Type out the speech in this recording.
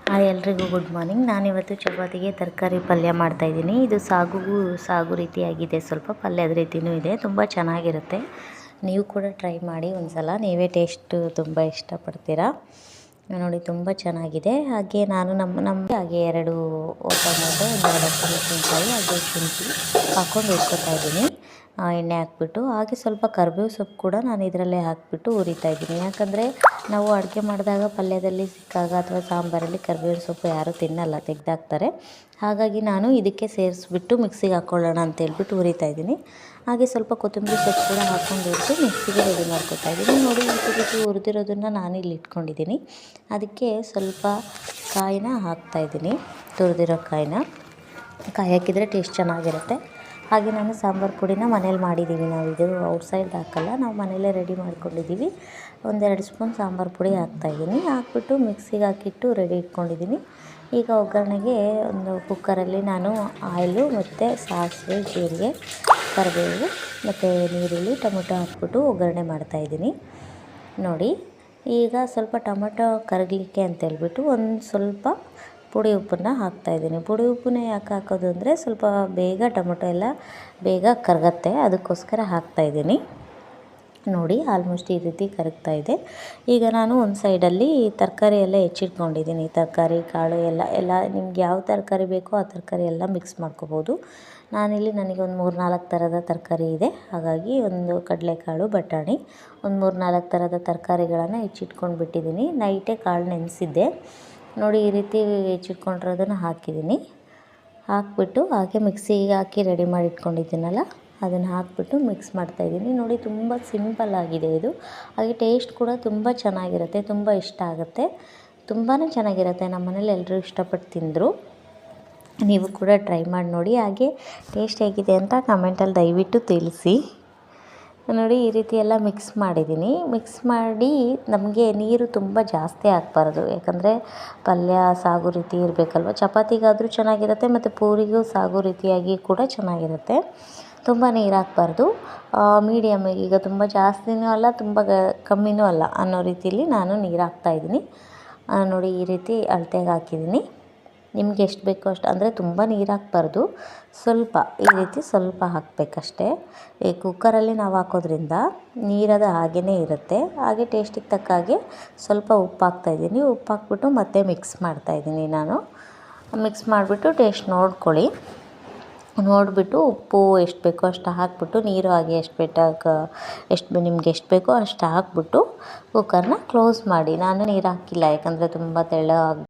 Hi ಎಲ್ರಿಗೂ good morning. ನಾನಿವತ್ತು ಚಪಾತಿಗೆ ತರಕಾರಿ ಪಲ್ಯ ಮಾಡ್ತಾಯಿದ್ದೀನಿ. ಇದು ಸಾಗು ರೀತಿಯಾಗಿದೆ, ಸ್ವಲ್ಪ ಪಲ್ಯದ ರೀತಿಯೂ ಇದೆ, ತುಂಬ ಚೆನ್ನಾಗಿರುತ್ತೆ. ನೀವು ಕೂಡ ಟ್ರೈ ಮಾಡಿ ಒಂದ್ಸಲ, ನೀವೇ ಟೇಸ್ಟು ತುಂಬ ಇಷ್ಟಪಡ್ತೀರಾ. ನೋಡಿ ತುಂಬ ಚೆನ್ನಾಗಿದೆ. ಹಾಗೆ ನಾನು ನಮಗೆ ಹಾಗೆ 2 ಟೊಮೊಟೊ, 2 ಹಸಿಮೆಣಸಿನ್ಕಾಯಿ ಹಾಗೆ ಶುಂಠಿ ಹಾಕ್ಕೊಂಡು ಇಟ್ಕೊತಾ ಇದ್ದೀನಿ ಎಣ್ಣೆ ಹಾಕ್ಬಿಟ್ಟು. ಹಾಗೆ ಸ್ವಲ್ಪ ಕರಿಬೇವು ಸೊಪ್ಪು ಕೂಡ ನಾನು ಇದರಲ್ಲೇ ಹಾಕಿಬಿಟ್ಟು ಹುರಿತಾ ಇದ್ದೀನಿ. ಯಾಕಂದರೆ ನಾವು ಅಡುಗೆ ಮಾಡಿದಾಗ ಪಲ್ಯದಲ್ಲಿ ಸಿಕ್ಕಾಗ ಅಥವಾ ಸಾಂಬಾರಲ್ಲಿ ಕರಿಬೇವಿನ ಸೊಪ್ಪು ಯಾರೂ ತಿನ್ನಲ್ಲ, ತೆಗೆದಾಕ್ತಾರೆ. ಹಾಗಾಗಿ ನಾನು ಇದಕ್ಕೆ ಸೇರಿಸ್ಬಿಟ್ಟು ಮಿಕ್ಸಿಗೆ ಹಾಕ್ಕೊಳ್ಳೋಣ ಅಂತ ಹೇಳ್ಬಿಟ್ಟು ಹುರಿತಾ ಇದ್ದೀನಿ. ಹಾಗೆ ಸ್ವಲ್ಪ ಕೊತ್ತಂಬರಿ ಸೊಪ್ಪು ಕೂಡ ಹಾಕ್ಕೊಂಡು ಹುರಿದು ಮಿಕ್ಸಿಗೆ ರೆಡಿ ಮಾಡ್ಕೊತಾ ಇದ್ದೀನಿ. ನೋಡಿ ಈ ರೀತಿ ಹುರಿದಿರೋದನ್ನು ನಾನಿಲ್ಲಿ ಇಟ್ಕೊಂಡಿದ್ದೀನಿ. ಅದಕ್ಕೆ ಸ್ವಲ್ಪ ಕಾಯಿನ ಹಾಕ್ತಾಯಿದ್ದೀನಿ, ತುರಿದಿರೋ ಕಾಯಿ ಹಾಕಿದರೆ ಟೇಸ್ಟ್ ಚೆನ್ನಾಗಿರುತ್ತೆ. ಹಾಗೆ ನಾನು ಸಾಂಬಾರು ಪುಡಿನ ಮನೇಲಿ ಮಾಡಿದ್ದೀವಿ. ನಾವು ಇದು ಔಟ್ಸೈಡ್ ಹಾಕಲ್ಲ, ನಾವು ಮನೆಯಲ್ಲೇ ರೆಡಿ ಮಾಡ್ಕೊಂಡಿದ್ದೀವಿ. 1-2 ಸ್ಪೂನ್ ಸಾಂಬಾರು ಪುಡಿ ಹಾಕ್ತಾಯಿದ್ದೀನಿ. ಹಾಕ್ಬಿಟ್ಟು ಮಿಕ್ಸಿಗೆ ಹಾಕಿಟ್ಟು ರೆಡಿ ಇಟ್ಕೊಂಡಿದ್ದೀನಿ. ಈಗ ಒಗ್ಗರಣೆಗೆ ಒಂದು ಕುಕ್ಕರಲ್ಲಿ ನಾನು ಆಯಿಲು ಮತ್ತು ಸಾಸಿವೆ, ಜೀರಿಗೆ, ಕರಿಬೇವು ಮತ್ತು ನೀರುಳ್ಳಿ, ಟೊಮೊಟೊ ಹಾಕ್ಬಿಟ್ಟು ಒಗ್ಗರಣೆ ಮಾಡ್ತಾಯಿದ್ದೀನಿ. ನೋಡಿ ಈಗ ಸ್ವಲ್ಪ ಟೊಮೊಟೊ ಕರಗಲಿಕ್ಕೆ ಅಂತೇಳ್ಬಿಟ್ಟು ಒಂದು ಸ್ವಲ್ಪ ಪುಡಿ ಉಪ್ಪನ್ನು ಹಾಕ್ತಾಯಿದ್ದೀನಿ. ಪುಡಿ ಉಪ್ಪನ್ನ ಯಾಕೆ ಹಾಕೋದು ಅಂದರೆ ಸ್ವಲ್ಪ ಬೇಗ ಟೊಮೊಟೊ ಎಲ್ಲ ಬೇಗ ಕರಗತ್ತೆ, ಅದಕ್ಕೋಸ್ಕರ ಹಾಕ್ತಾಯಿದ್ದೀನಿ. ನೋಡಿ ಆಲ್ಮೋಸ್ಟ್ ಈ ರೀತಿ ಕರಗ್ತಾ ಇದೆ. ಈಗ ನಾನು ಒಂದು ಸೈಡಲ್ಲಿ ತರಕಾರಿ ಎಲ್ಲ ಹೆಚ್ಚಿಟ್ಕೊಂಡಿದ್ದೀನಿ. ತರಕಾರಿ ಕಾಳು ಎಲ್ಲ ನಿಮ್ಗೆ ಯಾವ ತರಕಾರಿ ಬೇಕೋ ಆ ತರಕಾರಿ ಎಲ್ಲ ಮಿಕ್ಸ್ ಮಾಡ್ಕೋಬೋದು. ನನಗೆ ಒಂದು 3-4 ಥರದ ತರಕಾರಿ ಇದೆ. ಹಾಗಾಗಿ ಒಂದು ಕಡಲೆಕಾಳು, ಬಟಾಣಿ, ಒಂದು 3-4 ಥರದ ತರಕಾರಿಗಳನ್ನು ಹೆಚ್ಚಿಟ್ಕೊಂಡು ಬಿಟ್ಟಿದ್ದೀನಿ. ನೈಟೇ ಕಾಳು ನೆನೆಸಿದ್ದೆ. ನೋಡಿ ಈ ರೀತಿ ಹೆಚ್ಚಿಟ್ಕೊಂಡಿರೋದನ್ನು ಹಾಕಿದ್ದೀನಿ. ಹಾಕ್ಬಿಟ್ಟು ಹಾಗೆ ಮಿಕ್ಸಿಗೆ ಹಾಕಿ ರೆಡಿ ಮಾಡಿ ಇಟ್ಕೊಂಡಿದ್ದೀನಲ್ಲ, ಅದನ್ನು ಹಾಕ್ಬಿಟ್ಟು ಮಿಕ್ಸ್ ಮಾಡ್ತಾಯಿದ್ದೀನಿ. ನೋಡಿ ತುಂಬ ಸಿಂಪಲ್ ಆಗಿದೆ ಇದು. ಹಾಗೆ ಟೇಸ್ಟ್ ಕೂಡ ತುಂಬ ಚೆನ್ನಾಗಿರುತ್ತೆ, ತುಂಬ ಇಷ್ಟ ಆಗುತ್ತೆ, ತುಂಬಾ ಚೆನ್ನಾಗಿರುತ್ತೆ. ನಮ್ಮ ಮನೇಲಿ ಎಲ್ಲರೂ ಇಷ್ಟಪಟ್ಟು ತಿಂದರು. ನೀವು ಕೂಡ ಟ್ರೈ ಮಾಡಿ ನೋಡಿ. ಹಾಗೆ ಟೇಸ್ಟ್ ಹೇಗಿದೆ ಅಂತ ಕಮೆಂಟಲ್ಲಿ ದಯವಿಟ್ಟು ತಿಳಿಸಿ. ನೋಡಿ ಈ ರೀತಿ ಎಲ್ಲ ಮಿಕ್ಸ್ ಮಾಡಿದ್ದೀನಿ. ಮಿಕ್ಸ್ ಮಾಡಿ ನಮಗೆ ನೀರು ತುಂಬ ಜಾಸ್ತಿ ಹಾಕ್ಬಾರ್ದು, ಯಾಕಂದರೆ ಪಲ್ಯ ಸಾಗು ರೀತಿ ಇರಬೇಕಲ್ವ. ಚಪಾತಿಗಾದರೂ ಚೆನ್ನಾಗಿರುತ್ತೆ ಮತ್ತು ಪೂರಿಗೂ ಸಾಗು ರೀತಿಯಾಗಿ ಕೂಡ ಚೆನ್ನಾಗಿರುತ್ತೆ. ತುಂಬ ನೀರು ಹಾಕ್ಬಾರ್ದು, ಮೀಡಿಯಮ್. ಈಗ ತುಂಬ ಜಾಸ್ತಿನೂ ಅಲ್ಲ, ತುಂಬ ಕಮ್ಮಿನೂ ಅಲ್ಲ ಅನ್ನೋ ರೀತಿಯಲ್ಲಿ ನಾನು ನೀರು ಹಾಕ್ತಾಯಿದ್ದೀನಿ. ನೋಡಿ ಈ ರೀತಿ ಅಳತೆಗೆ ಹಾಕಿದ್ದೀನಿ. ನಿಮ್ಗೆ ಎಷ್ಟು ಬೇಕೋ ಅಷ್ಟು, ಅಂದರೆ ತುಂಬ ನೀರು ಹಾಕ್ಬಾರ್ದು, ಸ್ವಲ್ಪ ಈ ರೀತಿ ಸ್ವಲ್ಪ ಹಾಕಬೇಕಷ್ಟೇ. ಈ ಕುಕ್ಕರಲ್ಲಿ ನಾವು ಹಾಕೋದ್ರಿಂದ ನೀರದ ಹಾಗೇ ಇರುತ್ತೆ. ಹಾಗೆ ಟೇಸ್ಟಿಗೆ ತಕ್ಕ ಹಾಗೆ ಸ್ವಲ್ಪ ಉಪ್ಪು ಹಾಕ್ತಾಯಿದ್ದೀನಿ. ಉಪ್ಪು ಹಾಕ್ಬಿಟ್ಟು ಮತ್ತೆ ಮಿಕ್ಸ್ ಮಾಡ್ತಾಯಿದ್ದೀನಿ. ನಾನು ಮಿಕ್ಸ್ ಮಾಡಿಬಿಟ್ಟು ಟೇಸ್ಟ್ ನೋಡಿಬಿಟ್ಟು ಉಪ್ಪು ಎಷ್ಟು ಬೇಕೋ ಅಷ್ಟು ಹಾಕ್ಬಿಟ್ಟು, ನೀರು ಹಾಗೆ ನಿಮ್ಗೆ ಎಷ್ಟು ಬೇಕೋ ಅಷ್ಟು ಹಾಕ್ಬಿಟ್ಟು ಕುಕ್ಕರ್ನ ಕ್ಲೋಸ್ ಮಾಡಿ. ನಾನು ನೀರು ಹಾಕಿಲ್ಲ, ಯಾಕಂದರೆ ತುಂಬ ತೆಳ್ಳಗೆ